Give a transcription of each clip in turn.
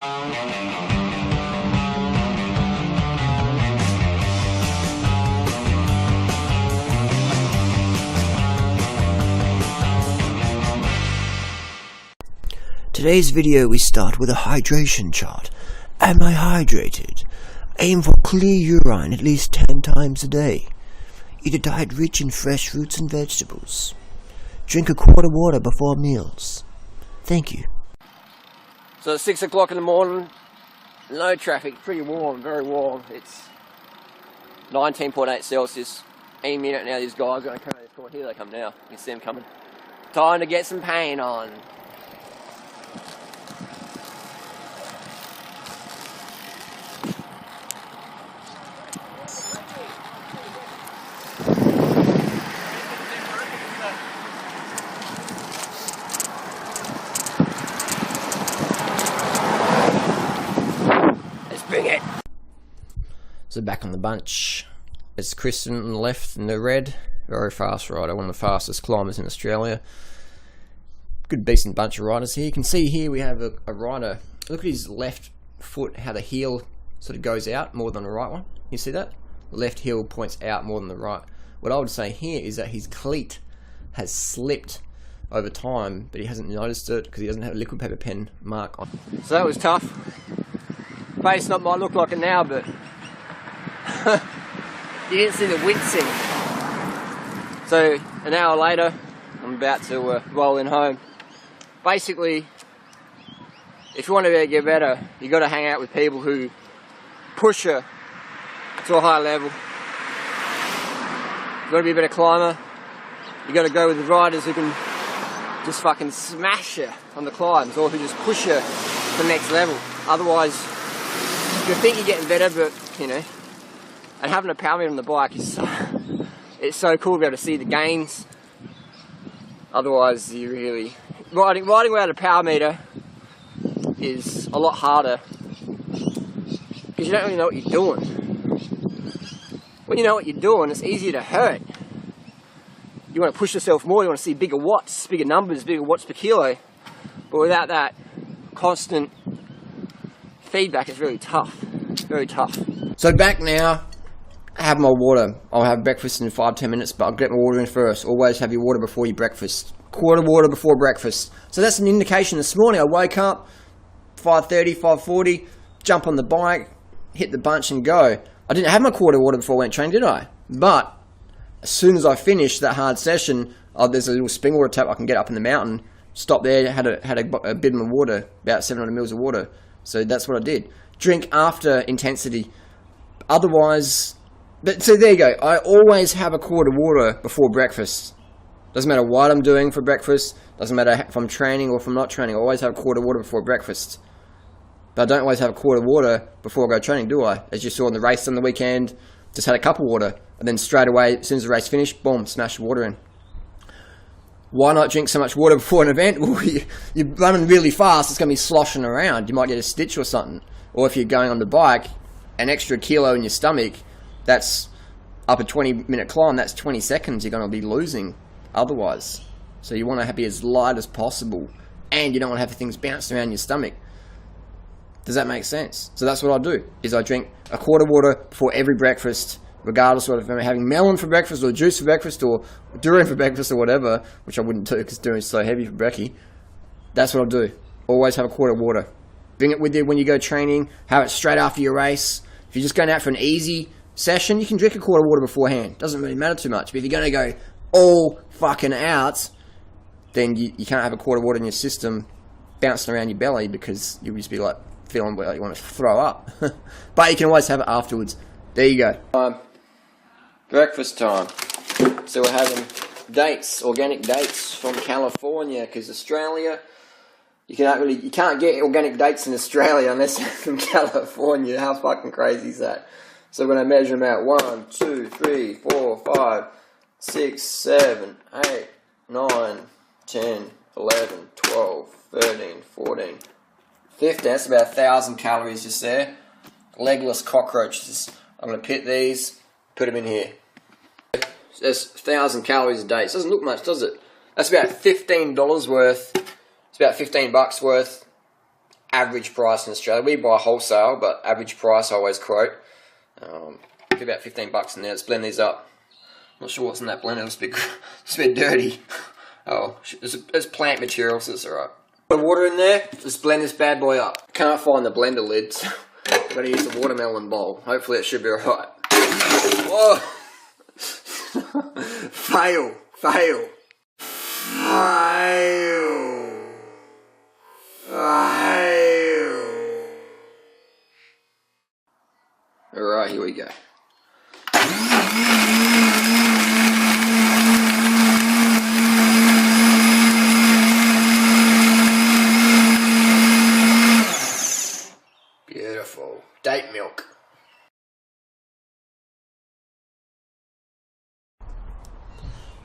Today's video we start with a hydration chart. Am I hydrated? Aim for clear urine at least 10 times a day. Eat a diet rich in fresh fruits and vegetables. Drink a quart of water before meals. Thank you. So it's 6 o'clock in the morning, no traffic, pretty warm, very warm. It's 19.8 Celsius. Any minute now these guys are going to come out of this corner. Here they come now, you can see them coming. Time to get some paint on. Bring it. So back on the bunch, it's Kristen on the left in the red, very fast rider, one of the fastest climbers in Australia. Good decent bunch of riders here. You can see here we have a rider. Look at his left foot, how the heel sort of goes out more than the right one. You see that? The left heel points out more than the right. What I would say here is that his cleat has slipped over time, but he hasn't noticed it because he doesn't have a liquid paper pen mark on. So that was tough. Face not might look like it now, but you didn't see the wincing. So an hour later, I'm about to roll in home. Basically, if you want to get better, you got to hang out with people who push you to a high level. You got to be a better climber. You got to go with the riders who can just fucking smash you on the climbs, or who just push you to the next level. Otherwise, you think you're getting better, but you know, and having a power meter on the bike is it's so cool to be able to see the gains. Otherwise, you really riding without a power meter is a lot harder because you don't really know what you're doing. When you know what you're doing, it's easier to hurt. You want to push yourself more. You want to see bigger watts, bigger numbers, bigger watts per kilo. But without that constant feedback, is really tough. Very tough. So back now, I have my water. I'll have breakfast in 5-10 minutes, but I'll get my water in first. Always have your water before your breakfast. Quart of water before breakfast. So that's an indication. This morning I woke up 5:30, 5:40, jump on the bike, hit the bunch and go. I didn't have my quart of water before I went train, did I? But as soon as I finished that hard session, there's a little spring water tap I can get up in the mountain. Stop there, had a bit of water, about 700 mils of water. So that's what I did. Drink after intensity. Otherwise, so there you go. I always have a quart of water before breakfast. Doesn't matter what I'm doing for breakfast. Doesn't matter if I'm training or if I'm not training. I always have a quart of water before breakfast. But I don't always have a quart of water before I go training, do I? As you saw in the race on the weekend, just had a cup of water. And then straight away, as soon as the race finished, boom, smash the water in. Why not drink so much water before an event? Well, you're running really fast, it's going to be sloshing around. You might get a stitch or something. Or if you're going on the bike, an extra kilo in your stomach, that's up a 20-minute climb, that's 20 seconds you're going to be losing otherwise. So you want to be as light as possible, and you don't want to have things bouncing around your stomach. Does that make sense? So that's what I do, is I drink a quart of water before every breakfast, regardless of if I'm having melon for breakfast or juice for breakfast or durian for breakfast or whatever, which I wouldn't do because durian's so heavy for brekkie. That's what I'll do. Always have a quart of water. Bring it with you when you go training. Have it straight after your race. If you're just going out for an easy session, you can drink a quart of water beforehand. Doesn't really matter too much. But if you're going to go all fucking out, then you can't have a quart of water in your system bouncing around your belly because you'll just be like feeling like you want to throw up. But you can always have it afterwards. There you go. Breakfast time. So we're having dates, organic dates from California, because Australia, you can't get organic dates in Australia unless they're from California. How fucking crazy is that? So we're going to measure them out. 1, 2, 3, 4, 5, 6, 7, 8, 9, 10, 11, 12, 13, 14, 15. That's about 1,000 calories just there. Legless cockroaches. I'm going to pit these, put them in here. There's 1,000 calories a day. It doesn't look much, does it? That's about $15 worth. It's about $15 worth average price in Australia. We buy wholesale, but average price I always quote. Be about $15 in there. Let's blend these up. Not sure what's in that blender. It's a bit dirty. Oh, it's plant material, so it's alright. Put water in there. Let's blend this bad boy up. Can't find the blender lids. Gotta use the watermelon bowl. Hopefully it should be alright. Whoa! Fail. Alright, here we go. Beautiful. Date milk.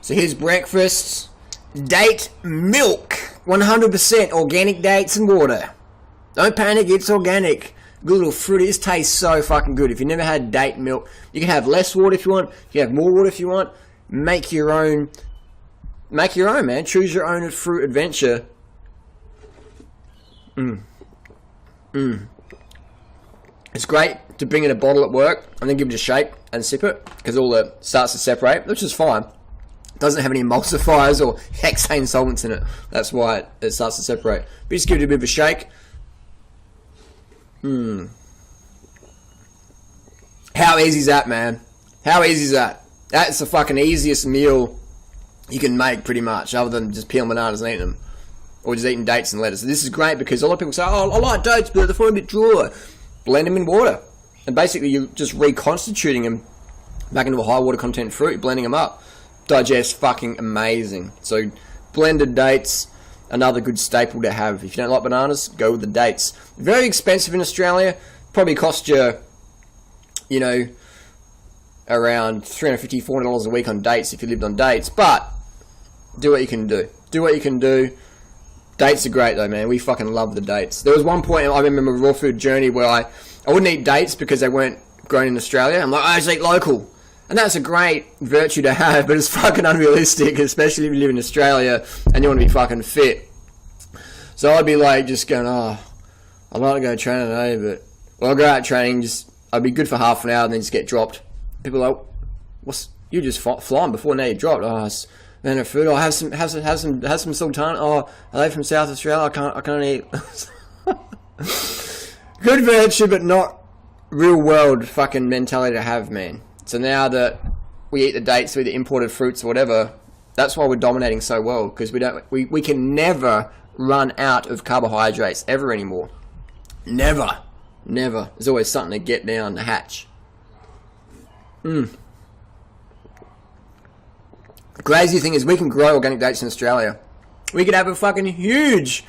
So here's breakfast. Date milk. 100% organic dates and water. Don't panic, it's organic. Good little fruity. This tastes so fucking good. If you never had date milk, you can have less water if you want. You can have more water if you want. Make your own. Make your own, man. Choose your own fruit adventure. It's great to bring in a bottle at work and then give it a shake and sip it because all the starts to separate, which is fine. It doesn't have any emulsifiers or hexane solvents in it. That's why it starts to separate. But just give it a bit of a shake. How easy is that, man? How easy is that? That's the fucking easiest meal you can make, pretty much, other than just peeling bananas and eating them. Or just eating dates and lettuce. This is great because a lot of people say, oh, I like dates, but they're a bit dry. Blend them in water. And basically, you're just reconstituting them back into a high water content fruit, blending them up. Digest fucking amazing. So, blended dates, another good staple to have. If you don't like bananas, go with the dates. Very expensive in Australia. Probably cost you, you know, around $350, $400 a week on dates if you lived on dates. But, do what you can do. Do what you can do. Dates are great though, man. We fucking love the dates. There was one point, I remember a raw food journey where I wouldn't eat dates because they weren't grown in Australia. I'm like, I just eat local. And that's a great virtue to have, but it's fucking unrealistic, especially if you live in Australia and you want to be fucking fit. So I'd be like, just going, oh, I'd like to go training today, but well, I'll go out training, I'd be good for half an hour and then just get dropped. People are like, you just flying before, now you're dropped. Oh, it's man of food. Oh, have some sultana. Oh, are they from South Australia? I can't eat. Good virtue, but not real world fucking mentality to have, man. So now that we eat the dates, we eat the imported fruits or whatever, that's why we're dominating so well, because we can never run out of carbohydrates ever anymore. Never. There's always something to get down the hatch. The crazy thing is we can grow organic dates in Australia. We could have a fucking huge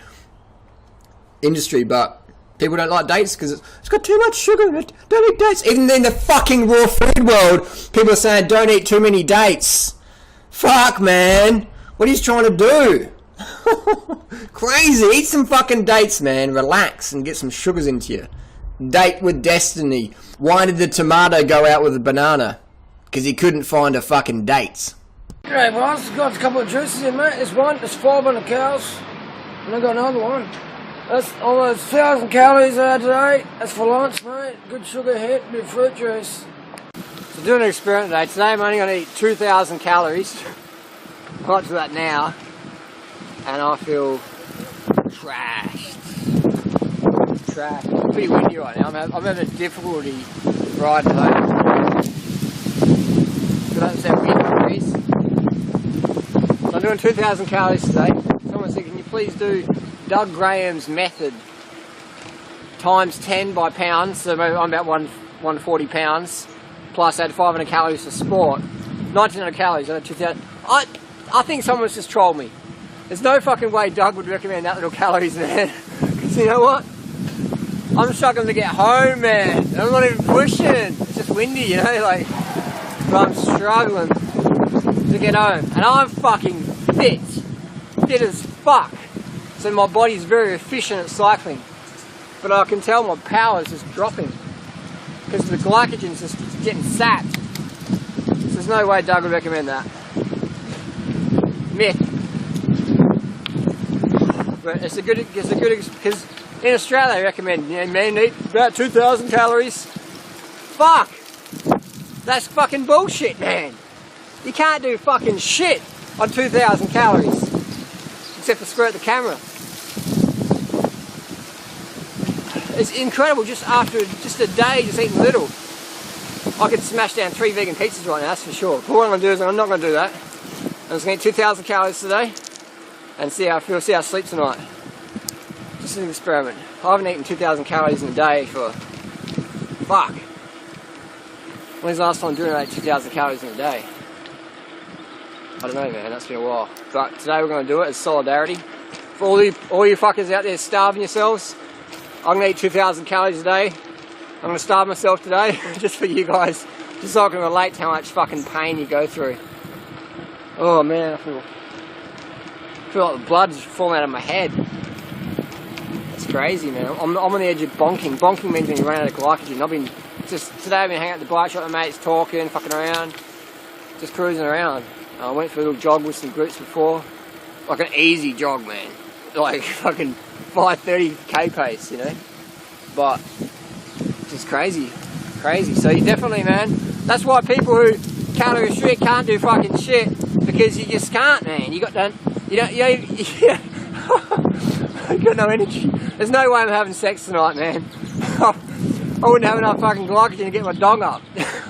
industry, but people don't like dates because it's got too much sugar in it. Don't eat dates. Even in the fucking raw food world, people are saying don't eat too many dates. Fuck, man. What are you trying to do? Crazy. Eat some fucking dates, man. Relax and get some sugars into you. Date with destiny. Why did the tomato go out with the banana? Because he couldn't find a fucking dates. G'day boss, got a couple of juices in mate. There's one, there's 500 calories. And I got another one. That's almost 1,000 calories I had today. That's for lunch, mate. Good sugar hit, bit of fruit juice. So doing an experiment today. Today I'm only going to eat 2,000 calories. I'm up to that now. And I feel trashed. It's pretty windy right now. I'm having difficulty riding home. So that's that wind increase. So I'm doing 2,000 calories today. Someone said, can you please do Doug Graham's method times 10 by pounds? So maybe I'm about 140 pounds. Plus add 500 calories for sport. 1,900 calories. 2,000. I think someone's just trolled me. There's no fucking way Doug would recommend that little calories, man. Because you know what? I'm struggling to get home, man. I'm not even pushing. It's just windy, you know, like. But I'm struggling to get home. And I'm fucking fit. Fit as fuck. So my body's very efficient at cycling. But I can tell my power's just dropping. Because the glycogen's just getting sapped. So there's no way Doug would recommend that. Myth. But it's a good, because In Australia, they recommend, you know, men eat about 2,000 calories. Fuck! That's fucking bullshit, man. You can't do fucking shit on 2,000 calories. Except for squirt the camera. It's incredible, just after just a day just eating little. I could smash down 3 vegan pizzas right now, that's for sure. But what I'm going to do is I'm not going to do that. I'm just going to eat 2,000 calories today and see how I feel, see how I sleep tonight. Just an experiment. I haven't eaten 2,000 calories in a day for... Fuck. When's the last time I ate 2,000 calories in a day? I don't know, man, that's been a while. But today we're going to do it as solidarity. For all you fuckers out there starving yourselves, I'm going to eat 2,000 calories a day. I'm going to starve myself today, just for you guys. Just so I can relate to how much fucking pain you go through. Oh man, I feel like the blood's falling out of my head. It's crazy, man. I'm on the edge of bonking. Bonking means when you run out of glycogen. Today I've been hanging out at the bike shop with my mates, talking, fucking around. Just cruising around. I went for a little jog with some groups before. Like an easy jog, man. Like fucking 5:30k pace, you know. But just crazy. So you definitely, man. That's why people who calorie restrict can't do fucking shit, because you just can't, man. You got no energy. There's no way I'm having sex tonight, man. I wouldn't have enough fucking glycogen to get my dong up.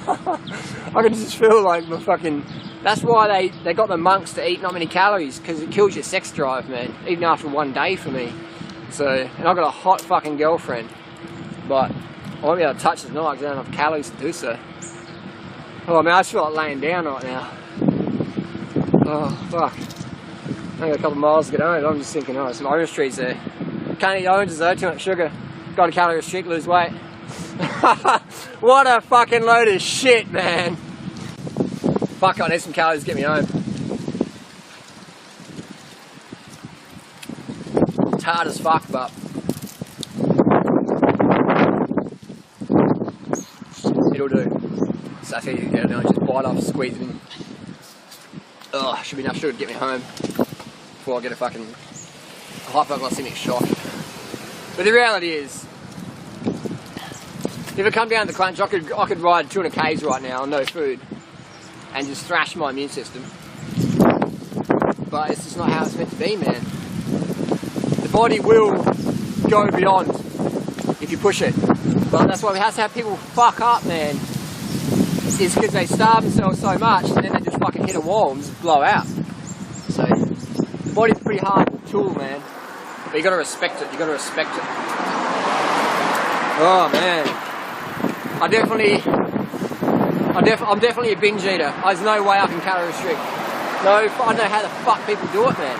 I can just feel like my fucking... That's why they got the monks to eat not many calories, because it kills your sex drive, man. Even after one day for me. So, and I've got a hot fucking girlfriend. But I won't be able to touch it tonight because I don't have calories to do so. Oh man, I just feel like laying down right now. Oh fuck. I got a couple of miles to get home. I'm just thinking, oh, some orange trees there. Can't eat oranges though, too much sugar. Got to calorie restrict, lose weight. What a fucking load of shit, man. Fuck, I need some calories to get me home. It's hard as fuck, but it'll do. So I think you know, just bite off, squeeze it in. Oh, should be enough sugar to get me home before I get a fucking hypoglycemic shock. But the reality is, if it come down to the crunch, I could ride 200 k's right now on no food and just thrash my immune system. But it's just not how it's meant to be, man. The body will go beyond if you push it. But that's why we have to have people fuck up, man. It's because they starve themselves so much and then they just fucking hit a wall and just blow out. So, the body's a pretty hard tool, man. But you gotta respect it, Oh, man. I'm definitely a binge eater. There's no way I can calorie restrict. No, I don't know how the fuck people do it, man.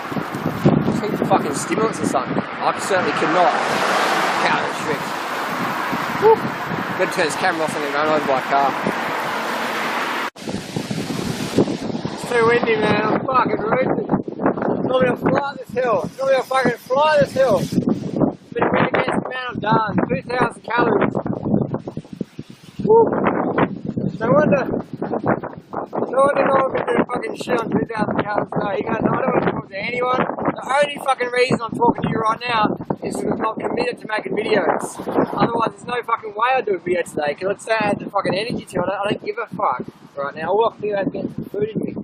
Just eat fucking stimulants or something. I certainly cannot calorie restrict. Woo. Better turn this camera off and get run over by a car. It's too windy, man. I'm fucking roasted. I'm not gonna fly this hill. I'm not gonna fucking fly this hill. But if we're against the amount I've done, 2,000 calories. Woo. No wonder no one can do fucking shit on 2,000 calories a day. You guys, I don't want to talk to anyone. The only fucking reason I'm talking to you right now is because I'm committed to making videos. Otherwise, there's no fucking way I'd do a video today, because let's say I had the fucking energy to. I don't give a fuck right now. All I can do is get some food in me.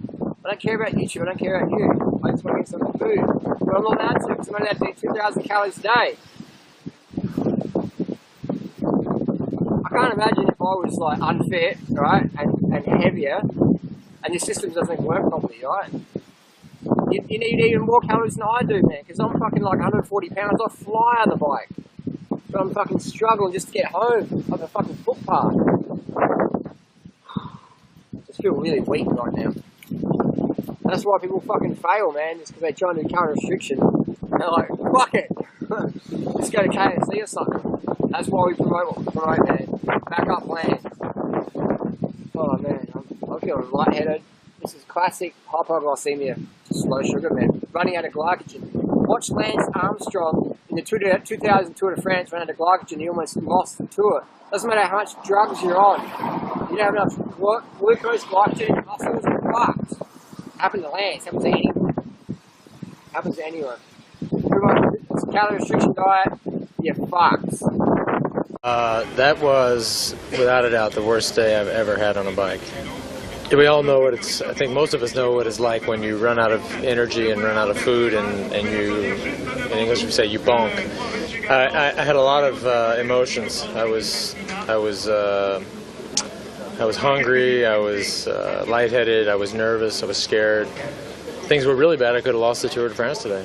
I don't care about YouTube, I don't care about you. I just want to get some food. But I'm not allowed to, because I'm only allowed to eat 2,000 calories a day. I can't imagine if I was like unfit, right, and heavier, and your system doesn't work properly, right? You need even more calories than I do, man, because I'm fucking like 140 pounds. I fly on the bike, but I'm fucking struggling just to get home on the fucking footpath. I just feel really weak right now. That's why people fucking fail, man, just because they try and do calorie restriction. They're like, fuck it, just go to KFC or something. That's why we promote, man. Backup plans. Oh man, I'm feeling lightheaded. This is classic hypoglycemia. Low sugar, man. Running out of glycogen. Watch Lance Armstrong in the 2000 Tour de France run out of glycogen. He almost lost the tour. Doesn't matter how much drugs you're on. You don't have enough glucose, glycogen in your muscles, you're fucked. Happens to Lance. Happens to anyone. Happens to anyone. It's a calorie restriction diet. you're fucked. That was, without a doubt, the worst day I've ever had on a bike. We all know what it's, I think most of us know what it's like when you run out of energy and run out of food and you, in English we say you bonk. I had a lot of emotions. I was hungry, I was lightheaded, I was nervous, I was scared. Things were really bad. I could have lost the Tour de France today.